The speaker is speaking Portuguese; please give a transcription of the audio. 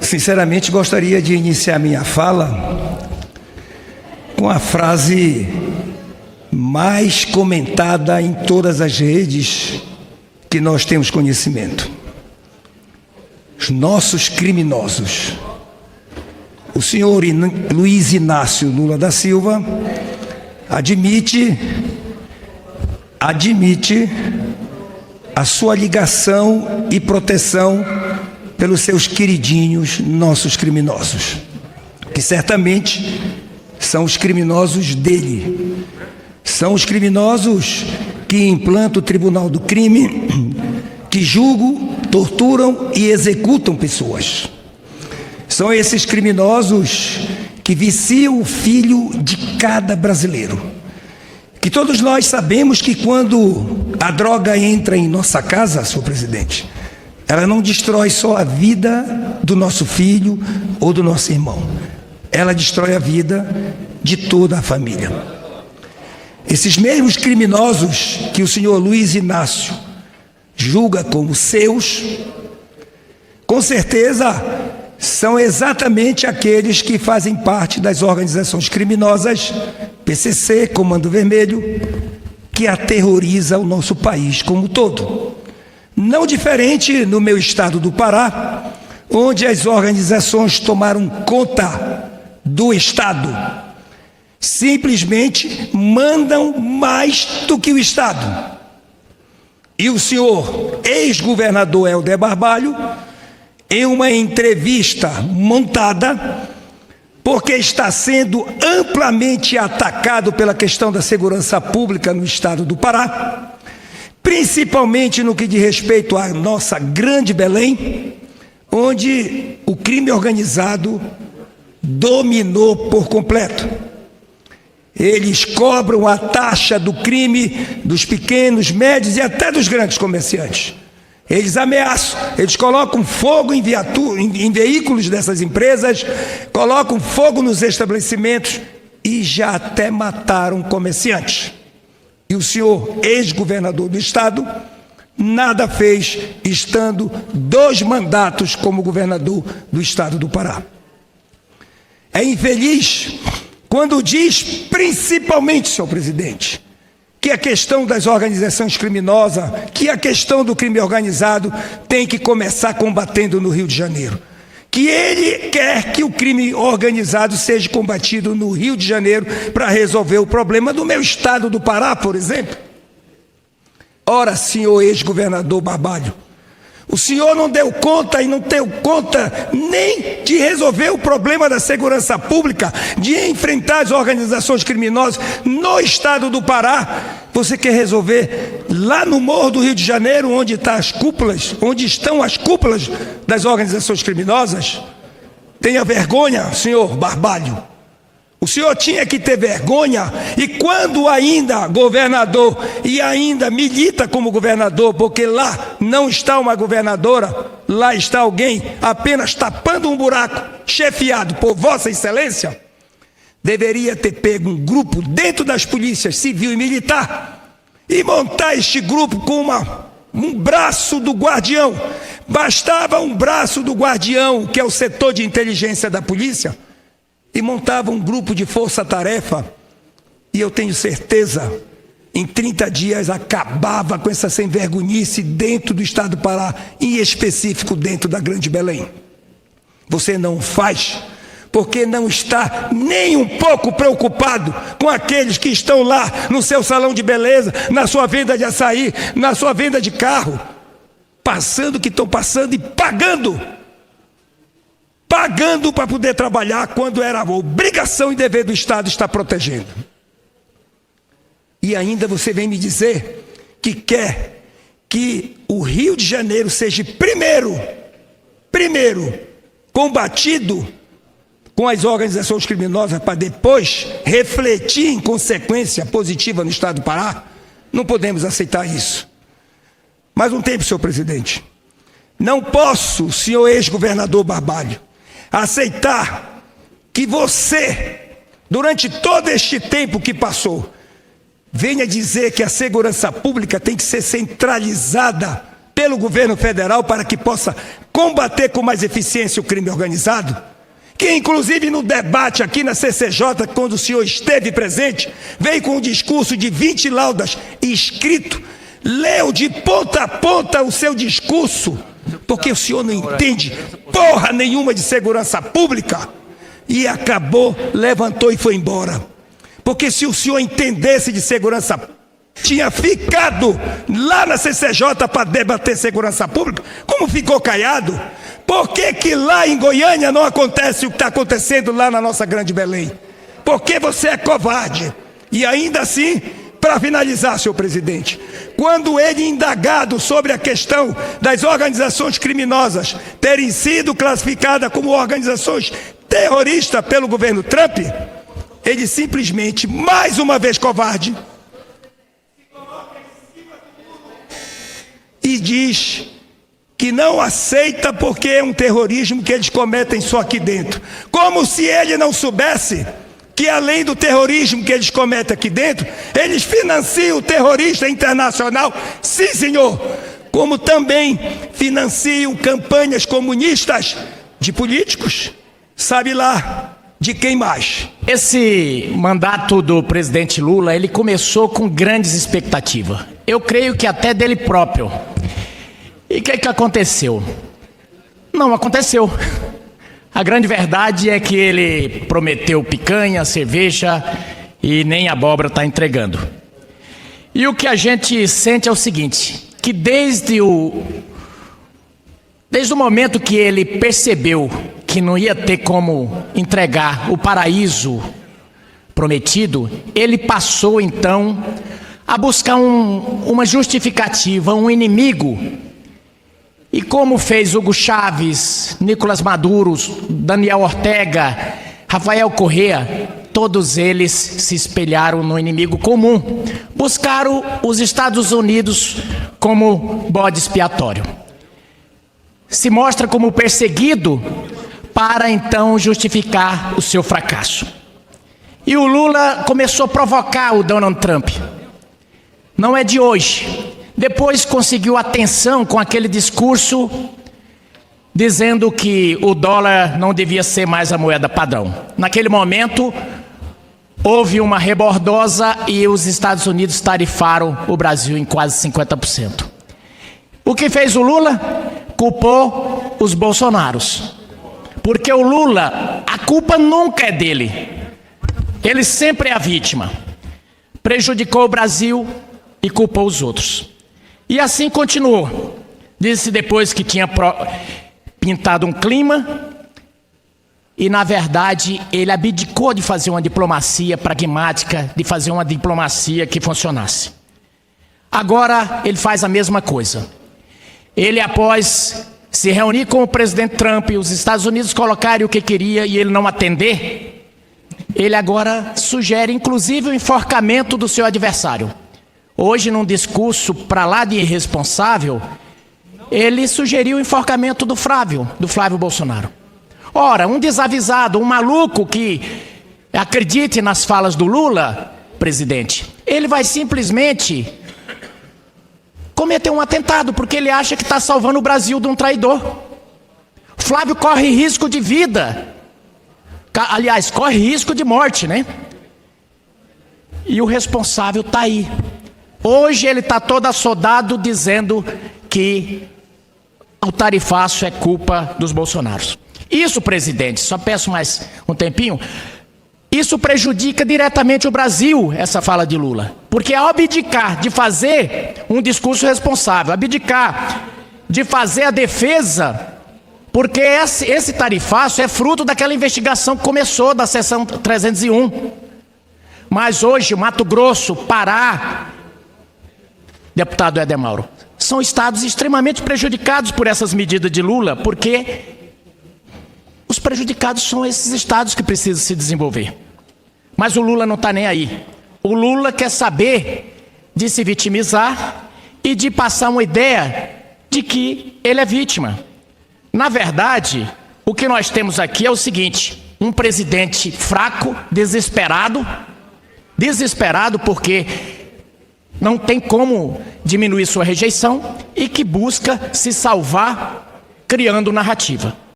sinceramente, gostaria de iniciar minha fala com a frase mais comentada em todas as redes que nós temos conhecimento. Os nossos criminosos. O senhor Luiz Inácio Lula da Silva admite a sua ligação e proteção pelos seus queridinhos, nossos criminosos, que certamente são os criminosos dele. São os criminosos que implantam o Tribunal do Crime, que julgam, torturam e executam pessoas. São esses criminosos que viciam o filho de cada brasileiro. Que todos nós sabemos que quando a droga entra em nossa casa, senhor presidente, ela não destrói só a vida do nosso filho ou do nosso irmão. Ela destrói a vida de toda a família. Esses mesmos criminosos que o senhor Luiz Inácio julga como seus, com certeza são exatamente aqueles que fazem parte das organizações criminosas, PCC, Comando Vermelho, que aterroriza o nosso país como um todo. Não diferente no meu estado do Pará, onde as organizações tomaram conta do estado. Simplesmente mandam mais do que o estado. E o senhor ex-governador Helder Barbalho, em uma entrevista montada, porque está sendo amplamente atacado pela questão da segurança pública no estado do Pará, principalmente no que diz respeito à nossa grande Belém, onde o crime organizado dominou por completo. Eles cobram a taxa do crime dos pequenos, médios e até dos grandes comerciantes. Eles ameaçam, eles colocam fogo em veículos dessas empresas, colocam fogo nos estabelecimentos e já até mataram comerciantes. E o senhor ex-governador do estado nada fez, estando 2 mandatos como governador do estado do Pará. É infeliz quando diz, principalmente, senhor presidente, que a questão das organizações criminosas, que a questão do crime organizado tem que começar combatendo no Rio de Janeiro. Que ele quer que o crime organizado seja combatido no Rio de Janeiro para resolver o problema do meu estado do Pará, por exemplo. Ora, senhor ex-governador Barbalho, o senhor não deu conta e não deu conta nem de resolver o problema da segurança pública, de enfrentar as organizações criminosas no estado do Pará. Você quer resolver lá no Morro do Rio de Janeiro, onde estão as cúpulas das organizações criminosas? Tenha vergonha, senhor Barbalho. O senhor tinha que ter vergonha, e quando ainda governador, e ainda milita como governador, porque lá não está uma governadora, lá está alguém apenas tapando um buraco, chefiado por Vossa Excelência, deveria ter pego um grupo dentro das polícias civil e militar, e montar este grupo com um braço do guardião. Bastava um braço do guardião, que é o setor de inteligência da polícia, e montava um grupo de força-tarefa, e eu tenho certeza, em 30 dias acabava com essa sem-vergonhice dentro do estado do Pará, em específico dentro da Grande Belém. Você não faz, porque não está nem um pouco preocupado com aqueles que estão lá no seu salão de beleza, na sua venda de açaí, na sua venda de carro, passando o que estão passando e pagando para poder trabalhar, quando era obrigação e dever do Estado estar protegendo. E ainda você vem me dizer que quer que o Rio de Janeiro seja primeiro combatido com as organizações criminosas, para depois refletir em consequência positiva no estado do Pará? Não podemos aceitar isso. Mais um tempo, senhor presidente. Não posso, senhor ex-governador Barbalho, aceitar que você, durante todo este tempo que passou, venha dizer que a segurança pública tem que ser centralizada pelo governo federal para que possa combater com mais eficiência o crime organizado? Que inclusive no debate aqui na CCJ, quando o senhor esteve presente, veio com um discurso de 20 laudas escrito, leu de ponta a ponta o seu discurso, porque o senhor não entende porra nenhuma de segurança pública, e acabou, levantou e foi embora. Porque se o senhor entendesse de segurança pública, tinha ficado lá na CCJ para debater segurança pública, como ficou caiado? Por que lá em Goiânia não acontece o que está acontecendo lá na nossa grande Belém? Porque você é covarde. E ainda assim, para finalizar, senhor presidente, quando ele indagado sobre a questão das organizações criminosas terem sido classificadas como organizações terroristas pelo governo Trump, ele simplesmente, mais uma vez covarde, e diz que não aceita porque é um terrorismo que eles cometem só aqui dentro. Como se ele não soubesse que além do terrorismo que eles cometem aqui dentro, eles financiam o terrorista internacional, sim senhor, como também financiam campanhas comunistas de políticos, sabe lá de quem mais. Esse mandato do presidente Lula, ele começou com grandes expectativas. Eu creio que até dele próprio. E o que aconteceu? Não aconteceu. A grande verdade é que ele prometeu picanha, cerveja e nem abóbora está entregando. E o que a gente sente é o seguinte, que desde o momento que ele percebeu que não ia ter como entregar o paraíso prometido, ele passou então a buscar uma justificativa, um inimigo. E como fez Hugo Chávez, Nicolás Maduro, Daniel Ortega, Rafael Correa, todos eles se espelharam no inimigo comum. Buscaram os Estados Unidos como bode expiatório. Se mostra como perseguido para então justificar o seu fracasso. E o Lula começou a provocar o Donald Trump. Não é de hoje. Depois conseguiu atenção com aquele discurso dizendo que o dólar não devia ser mais a moeda padrão. Naquele momento, houve uma rebordosa e os Estados Unidos tarifaram o Brasil em quase 50%. O que fez o Lula? Culpou os Bolsonaros. Porque o Lula, a culpa nunca é dele. Ele sempre é a vítima. Prejudicou o Brasil e culpou os outros. E assim continuou. Disse depois que tinha pintado um clima e, na verdade, ele abdicou de fazer uma diplomacia pragmática, de fazer uma diplomacia que funcionasse. Agora ele faz a mesma coisa. Ele, após se reunir com o presidente Trump e os Estados Unidos colocarem o que queria e ele não atender, ele agora sugere, inclusive, o enforcamento do seu adversário. Hoje, num discurso para lá de irresponsável, ele sugeriu o enforcamento do Flávio Bolsonaro. Ora, um desavisado, um maluco que acredite nas falas do Lula, presidente, ele vai simplesmente cometer um atentado, porque ele acha que está salvando o Brasil de um traidor. Flávio corre risco de vida. Aliás, corre risco de morte, né? E o responsável está aí. Hoje ele está todo assodado dizendo que o tarifaço é culpa dos Bolsonaros. Isso, presidente, só peço mais um tempinho, isso prejudica diretamente o Brasil, essa fala de Lula. Porque ao abdicar de fazer um discurso responsável, abdicar de fazer a defesa, porque esse tarifaço é fruto daquela investigação que começou da seção 301. Mas hoje, Mato Grosso, Pará, deputado Éder Mauro, são estados extremamente prejudicados por essas medidas de Lula, porque os prejudicados são esses estados que precisam se desenvolver. Mas o Lula não está nem aí. O Lula quer saber de se vitimizar e de passar uma ideia de que ele é vítima. Na verdade, o que nós temos aqui é o seguinte: um presidente fraco, desesperado porque não tem como diminuir sua rejeição e que busca se salvar criando narrativa.